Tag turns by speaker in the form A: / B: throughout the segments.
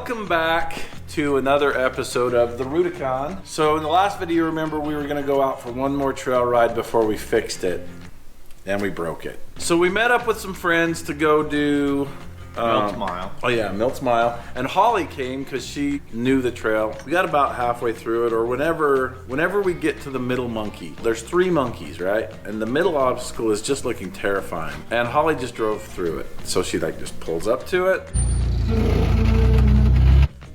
A: Welcome back to another episode of the Rudicon. So in the last video, remember we were going to go out for one more trail ride before we fixed it, and we broke it. So we met up with some friends to go do
B: Milt's Mile.
A: Oh yeah, Milt's Mile. And Holly came because she knew the trail. We got about halfway through it, or whenever we get to the middle monkey. There's 3 monkeys, right? And the middle obstacle is just looking terrifying. And Holly just drove through it. So she like just pulls up to it,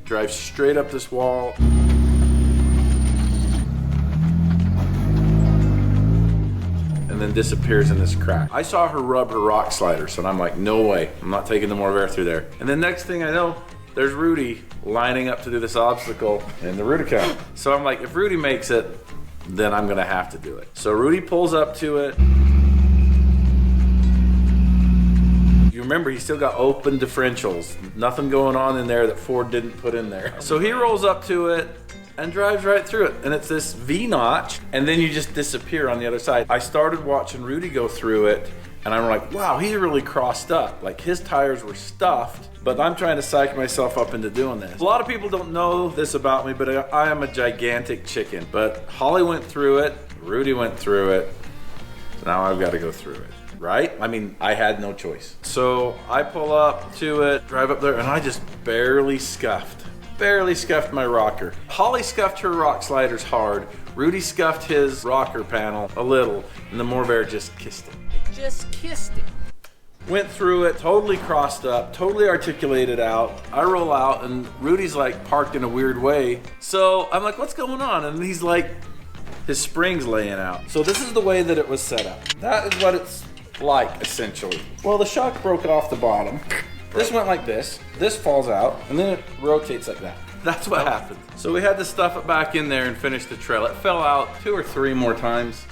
A: drives straight up this wall. And then disappears in this crack. I saw her rub her rock sliders, and I'm like, no way, I'm not taking no more air through there. And then next thing I know, there's Rudy lining up to do this obstacle in the Rudicon. So I'm like, if Rudy makes it, then I'm gonna have to do it. So Rudy pulls up to it. You remember, he still got open differentials. Nothing going on in there that Ford didn't put in there. So he rolls up to it and drives right through it. And it's this V-notch, and then you just disappear on the other side. I started watching Rudy go through it, and I'm like, wow, he's really crossed up. Like, his tires were stuffed, but I'm trying to psych myself up into doing this. A lot of people don't know this about me, but I am a gigantic chicken. But Holly went through it, Rudy went through it, so now I've got to go through it. Right? I mean, I had no choice. So I pull up to it, drive up there, and I just barely scuffed my rocker. Holly scuffed her rock sliders hard. Rudy scuffed his rocker panel a little, and the Morbear just kissed it.
C: Just kissed it.
A: Went through it, totally crossed up, totally articulated out. I roll out, and Rudy's like parked in a weird way. So I'm like, what's going on? And he's like, his spring's laying out. So this is the way that it was set up. That is what it's like, essentially. Well, the shock broke off the bottom. This went like this falls out, and then it rotates like that. That's what happened. So we had to stuff it back in there and finish the trail. It fell out 2 or 3 more times.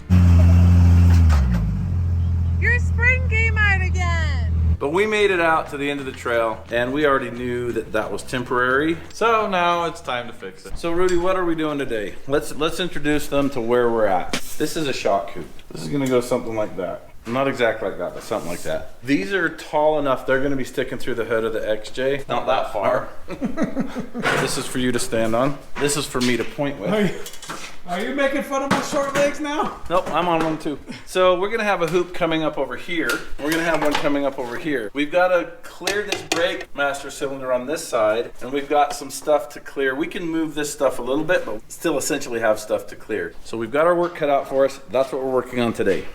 C: Your spring came out again.
A: But we made it out to the end of the trail, and we already knew that that was temporary.
B: So now it's time to fix it.
A: So Rudy, what are we doing today? Let's introduce them to where we're at. This is a shock coupe. This is gonna go something like that. Not exactly like that, but something like that. These are tall enough, they're gonna be sticking through the hood of the XJ. Not that far. This is for you to stand on. This is for me to point with.
D: Are you making fun of my short legs now?
A: Nope, I'm on one too. So we're gonna have a hoop coming up over here. We're gonna have one coming up over here. We've gotta clear this brake master cylinder on this side, and we've got some stuff to clear. We can move this stuff a little bit, but still essentially have stuff to clear. So we've got our work cut out for us. That's what we're working on today.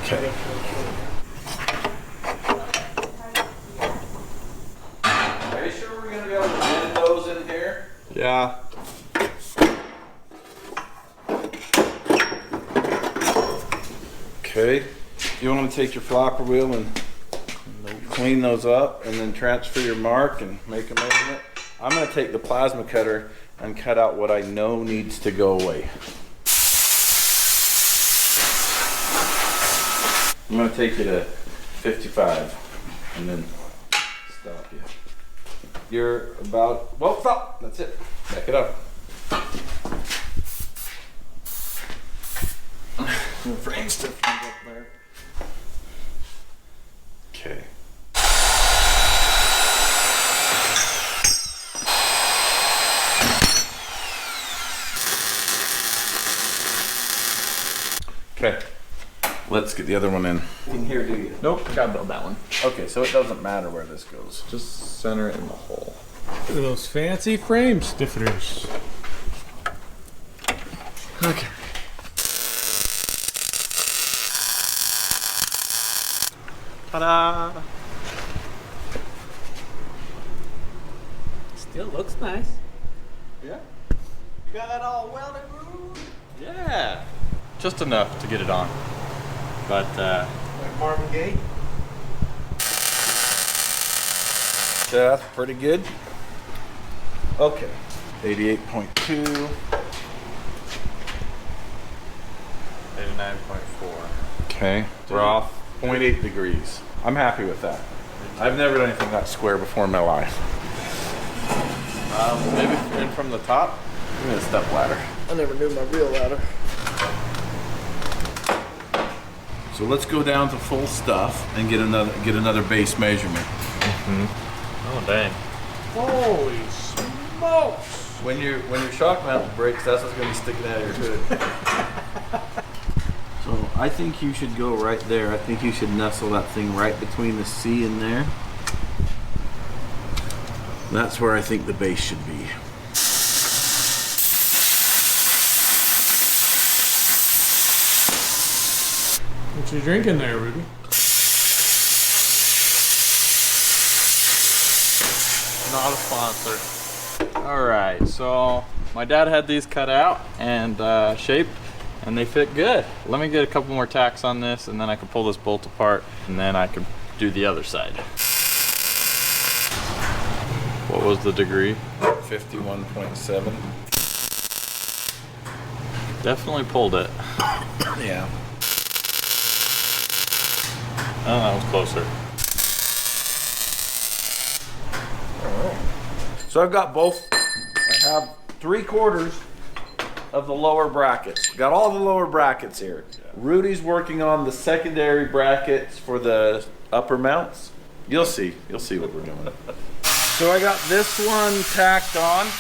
A: Okay. Are you sure we're going to be able to bend those in here?
B: Yeah.
A: Okay. You want to take your flopper wheel and clean those up and then transfer your mark and make a measurement? I'm going to take the plasma cutter and cut out what I know needs to go away. I'm going to take you to 55 and then stop you. You're about, well, stop. That's it. Back it up. The frame stiffens up there. Okay. Okay. Let's get the other one in. In here, do you?
B: Nope, I gotta build that one.
A: Okay, so it doesn't matter where this goes.
B: Just center it in the hole.
D: Look at those fancy frame stiffeners.
B: Okay. Ta-da!
C: Still looks nice.
B: Yeah.
C: You got that all welded, Rude?
B: Yeah. Just enough to get it on. But,
C: Like Marvin Gaye?
A: Yeah, that's pretty good. Okay. 88.2.
B: 89.4.
A: Okay. We're off 0.8 degrees. I'm happy with that. I've never done anything that square before in my life.
B: Maybe in from the top.
A: Give me a step ladder.
C: I never knew my real ladder.
A: So let's go down to full stuff and get another base measurement.
B: Oh dang.
C: Holy smokes!
A: When your shock mount breaks, that's what's gonna be sticking out of your hood. So I think you should go right there. I think you should nestle that thing right between the C and there. That's where I think the base should be.
D: What you drinking there, Rudy?
B: Not a sponsor. Alright, so my dad had these cut out and shaped, and they fit good. Let me get a couple more tacks on this, and then I can pull this bolt apart, and then I can do the other side. What was the degree?
A: 51.7.
B: Definitely pulled it.
A: Yeah.
B: Oh, that was closer.
A: So I've got both. I have 3/4 of the lower brackets. Got all the lower brackets here. Rudy's working on the secondary brackets for the upper mounts. You'll see what we're doing. So I got this one tacked on.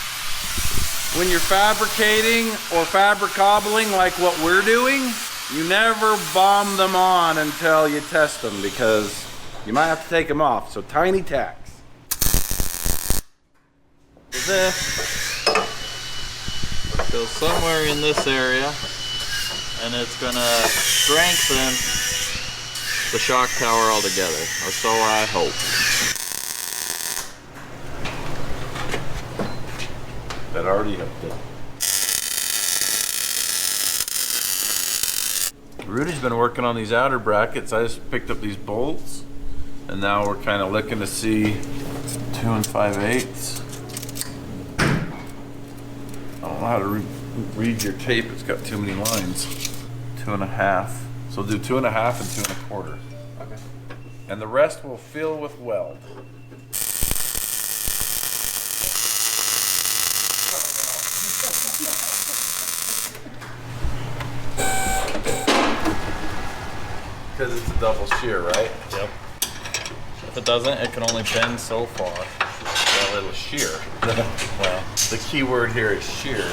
A: When you're fabricating or fabricobbling like what we're doing, you never bomb them on until you test them because you might have to take them off. So tiny tacks.
B: This goes somewhere in this area, and it's gonna strengthen the shock tower altogether, or so I hope.
A: That already helped it. Rudy's been working on these outer brackets. I just picked up these bolts, and now we're kind of looking to see 2 5/8. I don't know how to read your tape. It's got too many lines. 2 1/2. So do 2 1/2 and 2 1/4.
B: Okay.
A: And the rest will fill with weld. Because it's a double shear, right?
B: Yep. If it doesn't, it can only bend so far.
A: Well, it'll shear. Well, the key word here is shear.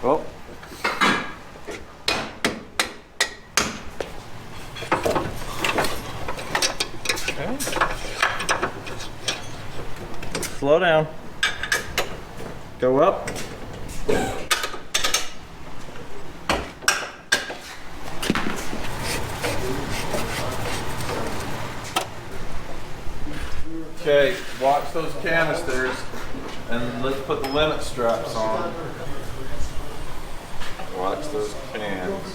A: Oh.
B: Okay. Slow down.
A: Go up. Okay, watch those canisters and let's put the limit straps on. Watch those cans.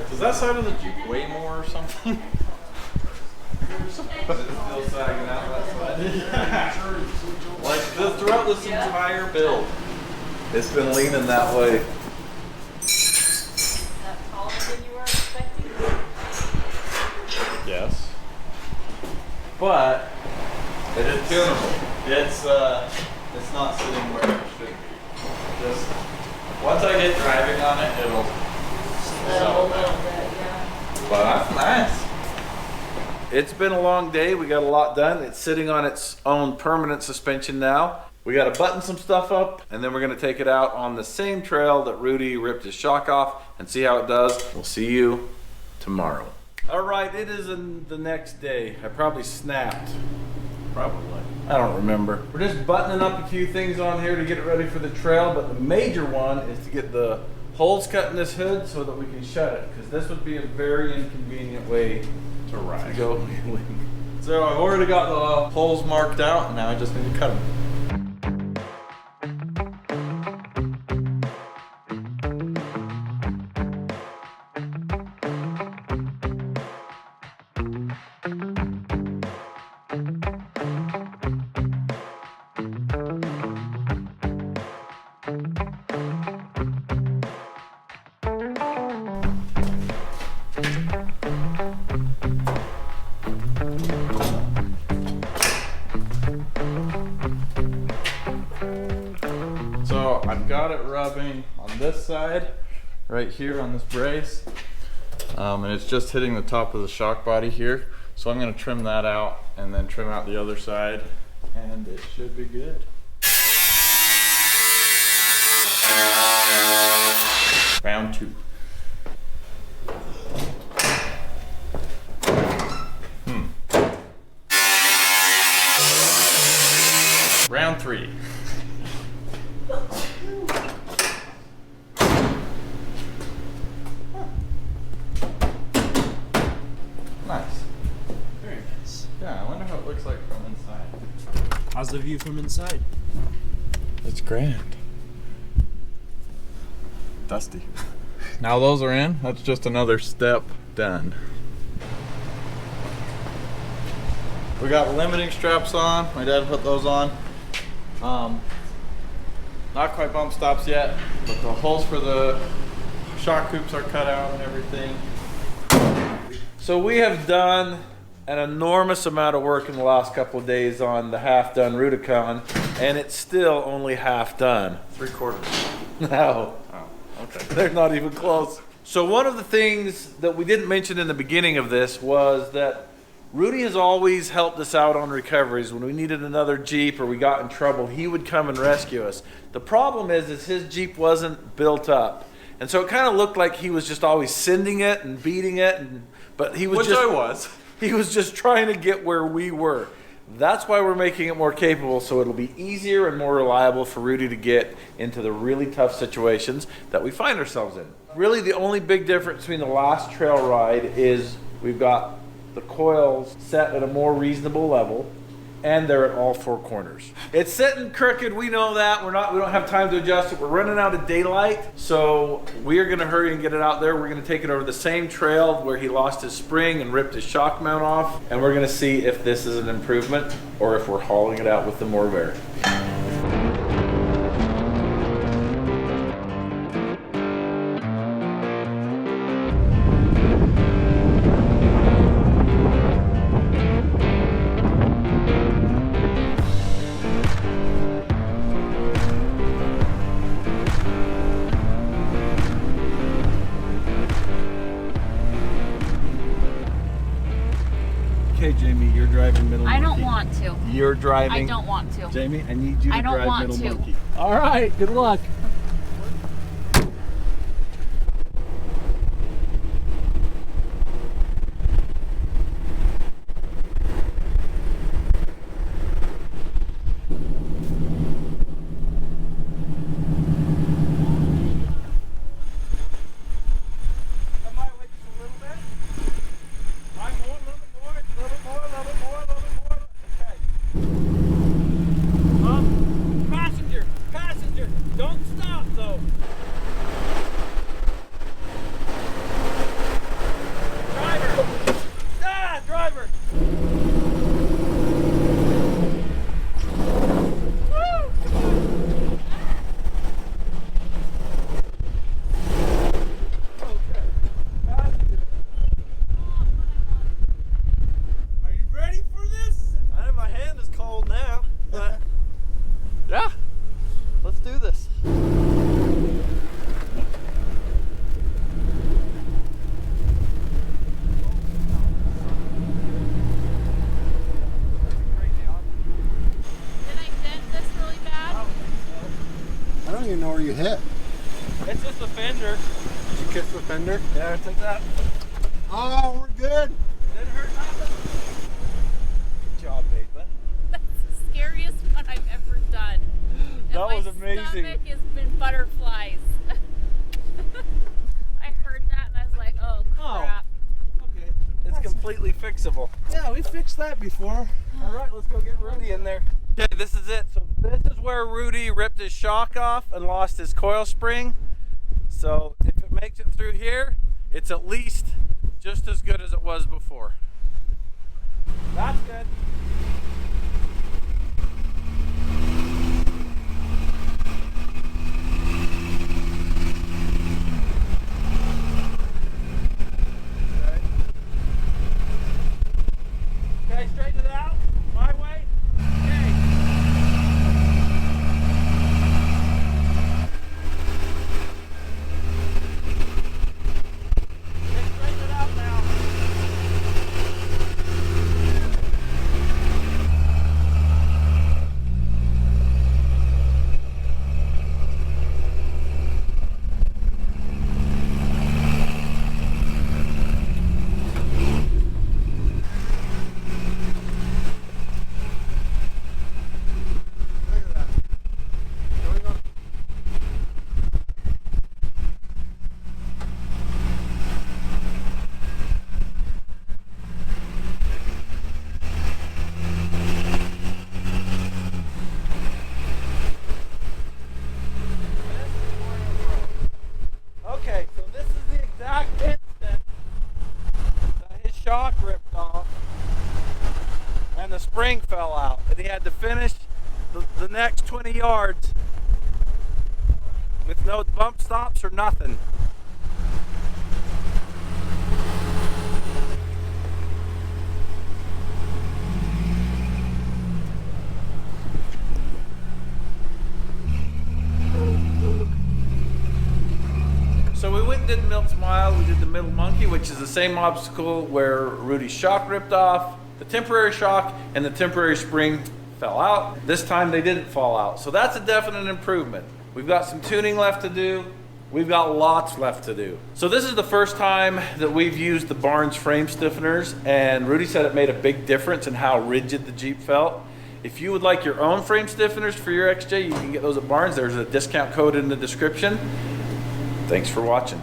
B: Does that side of the Jeep weigh more or something?
A: Is it still sagging out that side?
B: Like this throughout this entire build.
A: It's been leaning that way.
E: That's taller than you were expecting?
B: Yes. But
A: It is tunable.
B: it's not sitting where it should be. Just once I get driving on it, it'll
E: A little bit, yeah.
A: But that's nice. It's been a long day. We got a lot done. It's sitting on its own permanent suspension now. We got to button some stuff up, and then we're going to take it out on the same trail that Rudy ripped his shock off and see how it does. We'll see you tomorrow. All right, it is the next day. I probably snapped. Probably. I don't remember. We're just buttoning up a few things on here to get it ready for the trail, but the major one is to get the holes cut in this hood so that we can shut it, because this would be a very inconvenient way
B: to ride.
A: to go.
B: So I've already got the holes marked out, and now I just need to cut them. So I've got it rubbing on this side, right here on this brace, and it's just hitting the top of the shock body here. So I'm going to trim that out and then trim out the other side, and it should be good. Round 2. Round 3. Nice.
F: Very nice.
B: Yeah, I wonder how it looks like from inside.
F: How's the view from inside?
B: It's grand. Dusty. Now those are in, that's just another step done. We got limiting straps on. My dad put those on. Not quite bump stops yet, but the holes for the shock hoops are cut out and everything.
A: So we have done an enormous amount of work in the last couple of days on the half-done Rudicon, and it's still only half done.
B: 3/4.
A: No,
B: Oh, okay.
A: they're not even close. So one of the things that we didn't mention in the beginning of this was that Rudy has always helped us out on recoveries. When we needed another Jeep or we got in trouble, he would come and rescue us. The problem is his Jeep wasn't built up. And so it kind of looked like he was just always sending it and beating it, but he was He was just trying to get where we were. That's why we're making it more capable, so it'll be easier and more reliable for Rudy to get into the really tough situations that we find ourselves in. Really, the only big difference between the last trail ride is we've got the coils set at a more reasonable level, and they're at all 4 corners. It's sitting crooked, we know that. We don't have time to adjust it. We're running out of daylight, so we are gonna hurry and get it out there. We're gonna take it over the same trail where he lost his spring and ripped his shock mount off, and we're gonna see if this is an improvement or if we're hauling it out with the Morbear. Okay, Jamie, you're driving middle
E: I
A: monkey.
E: don't want to.
A: You're driving.
E: I don't want to.
A: Jamie, I need you to
E: I don't
A: drive
E: want
A: middle
E: to.
A: monkey.
D: All right, good luck.
F: Passenger, don't stop though. Driver. Are you ready for this? My hand is cold now, but yeah, let's do this.
E: Did I dent this really bad?
C: I don't even know where you hit.
F: It's just a fender.
C: Did you kiss the fender?
F: Yeah, it's like that.
C: Oh, we're good.
F: Didn't hurt nothing. Good job, babe.
E: That's the scariest one I've ever done.
F: That
E: And
F: was
E: my
F: amazing.
E: stomach has been butterflies. I heard that and I was like, oh crap.
F: Okay.
A: It's completely fixable.
F: Yeah, we fixed that before. All right, let's go get Rudy in there.
A: Okay, this is it. So this is where Rudy ripped his shock off and lost his coil spring. So if it makes it through here, it's at least just as good as it was before.
F: That's good. Okay.
A: shock ripped off and the spring fell out, and he had to finish the next 20 yards with no bump stops or nothing. So we went and did Milt's Mile. We did the Middle Monkey, which is the same obstacle where Rudy's shock ripped off, the temporary shock and the temporary spring fell out. This time they didn't fall out. So that's a definite improvement. We've got some tuning left to do. We've got lots left to do. So this is the first time that we've used the Barnes frame stiffeners, and Rudy said it made a big difference in how rigid the Jeep felt. If you would like your own frame stiffeners for your XJ, you can get those at Barnes. There's a discount code in the description. Thanks for watching.